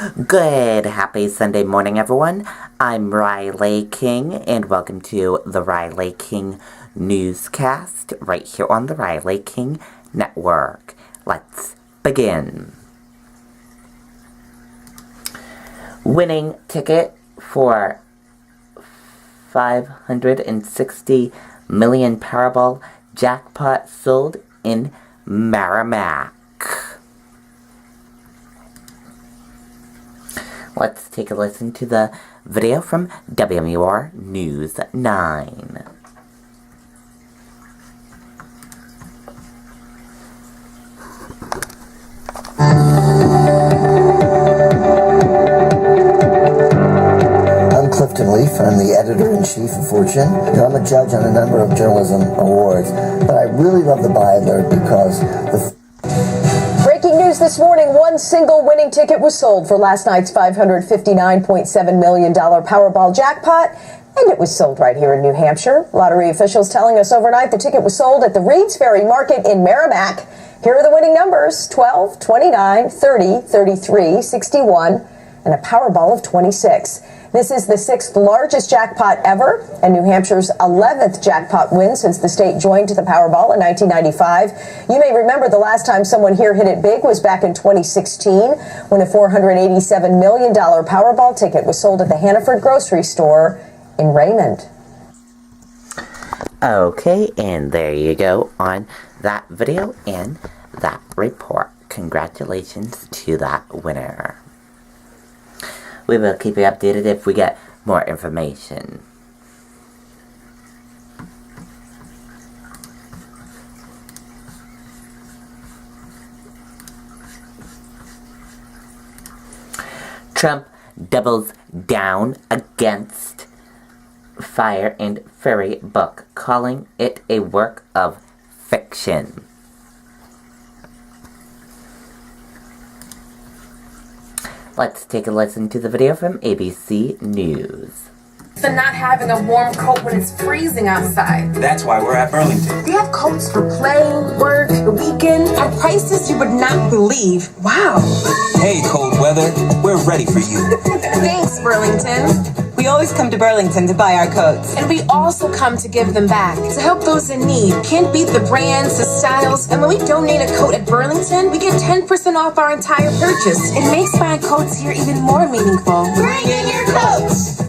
Good, happy Sunday morning, everyone. I'm Riley King, and welcome to the Riley King Newscast, right here on the Riley King Network. Let's begin. Winning ticket for $560 million Powerball jackpot sold in Merrimack. Let's take a listen to the video from WMUR News 9. I'm Clifton Leaf, and I'm the editor-in-chief of Fortune. I'm a judge on a number of journalism awards, but I really love the buy alert because Breaking news this morning, one single winning ticket was sold for last night's $559.7 million Powerball jackpot, and it was sold right here in New Hampshire. Lottery officials telling us overnight the ticket was sold at the Reeds Ferry Market in Merrimack. Here are the winning numbers: 12, 29, 30, 33, 61, and a Powerball of 26. This is the 6th largest jackpot ever, and New Hampshire's 11th jackpot win since the state joined the Powerball in 1995. You may remember the last time someone here hit it big was back in 2016, when a $487 million Powerball ticket was sold at the Hannaford grocery store in Raymond. Okay, and there you go on that video and that report. Congratulations to that winner. We will keep you updated if we get more information. Trump doubles down against Fire and Fury book, calling it a work of fiction. Let's take a listen to the video from ABC News. For not having a warm coat when it's freezing outside. That's why we're at Burlington. They have coats for play, work, the weekend, at prices you would not believe. Wow. Hey, cold weather, we're ready for you. Thanks, Burlington. We always come to Burlington to buy our coats. And we also come to give them back, to help those in need. Can't beat the brands, the styles, and when we donate a coat at Burlington, we get 10% off our entire purchase. It makes buying coats here even more meaningful. Bring in your coats!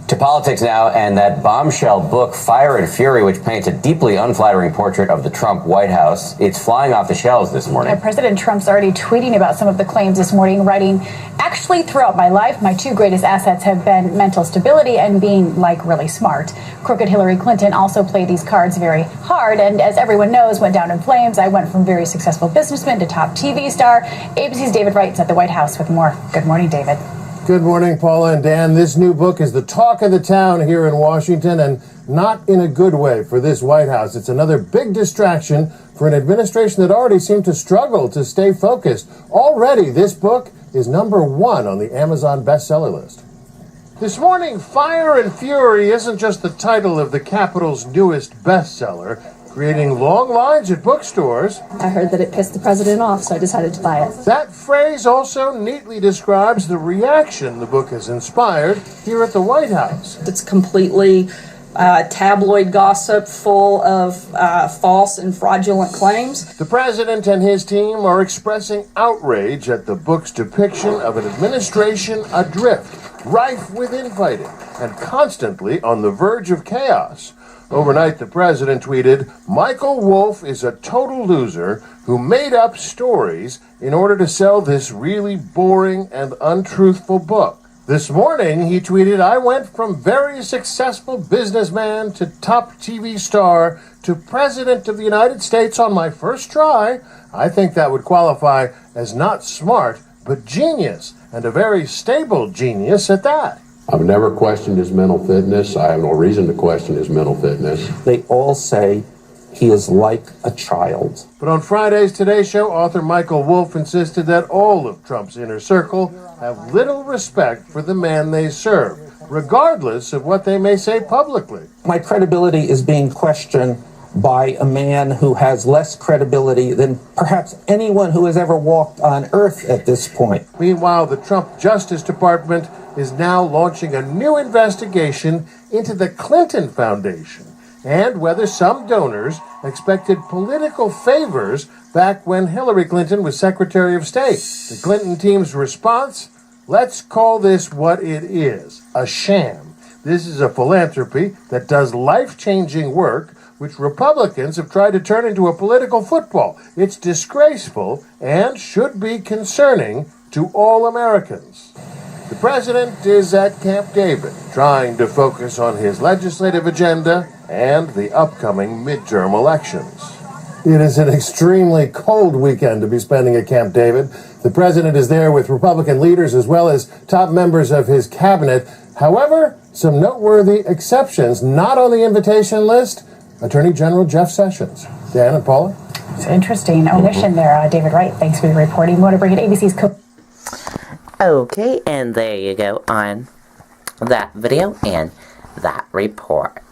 To politics now, and that bombshell book, Fire and Fury, which paints a deeply unflattering portrait of the Trump White House. It's flying off the shelves this morning. President Trump's already tweeting about some of the claims this morning, writing, "Actually, throughout my life, my two greatest assets have been mental stability and being, really smart. Crooked Hillary Clinton also played these cards very hard, and as everyone knows, went down in flames. I went from very successful businessman to top TV star." ABC's David Wright's at the White House with more. Good morning, David. Good morning, Paula and Dan. This new book is the talk of the town here in Washington, and not in a good way for this White House. It's another big distraction for an administration that already seemed to struggle to stay focused. Already, this book is #1 on the Amazon bestseller list. This morning, Fire and Fury isn't just the title of the Capitol's newest bestseller, creating long lines at bookstores. I heard that it pissed the president off, so I decided to buy it. That phrase also neatly describes the reaction the book has inspired here at the White House. It's completely tabloid gossip full of false and fraudulent claims. The president and his team are expressing outrage at the book's depiction of an administration adrift, rife with infighting, and constantly on the verge of chaos. Overnight, the president tweeted, "Michael Wolff is a total loser who made up stories in order to sell this really boring and untruthful book." This morning, he tweeted, "I went from very successful businessman to top TV star to president of the United States on my first try. I think that would qualify as not smart, but genius, and a very stable genius at that." I've never questioned his mental fitness. I have no reason to question his mental fitness. They all say he is like a child. But on Friday's Today Show, author Michael Wolff insisted that all of Trump's inner circle have little respect for the man they serve, regardless of what they may say publicly. My credibility is being questioned by a man who has less credibility than perhaps anyone who has ever walked on earth at this point. Meanwhile, the Trump Justice Department is now launching a new investigation into the Clinton Foundation and whether some donors expected political favors back when Hillary Clinton was Secretary of State. The Clinton team's response? Let's call this what it is, a sham. This is a philanthropy that does life-changing work, which Republicans have tried to turn into a political football. It's disgraceful and should be concerning to all Americans. The president is at Camp David, trying to focus on his legislative agenda and the upcoming midterm elections. It is an extremely cold weekend to be spending at Camp David. The president is there with Republican leaders as well as top members of his cabinet. However, some noteworthy exceptions not on the invitation list. Attorney General Jeff Sessions. Dan and Paula? It's an interesting omission there, David Wright. Thanks for the reporting. We want to bring in ABC's Okay, and there you go on that video and that report.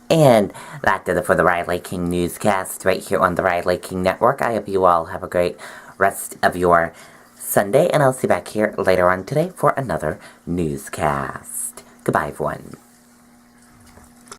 And that did it for the Riley King Newscast right here on the Riley King Network. I hope you all have a great rest of your Sunday, and I'll see you back here later on today for another newscast. Goodbye, everyone.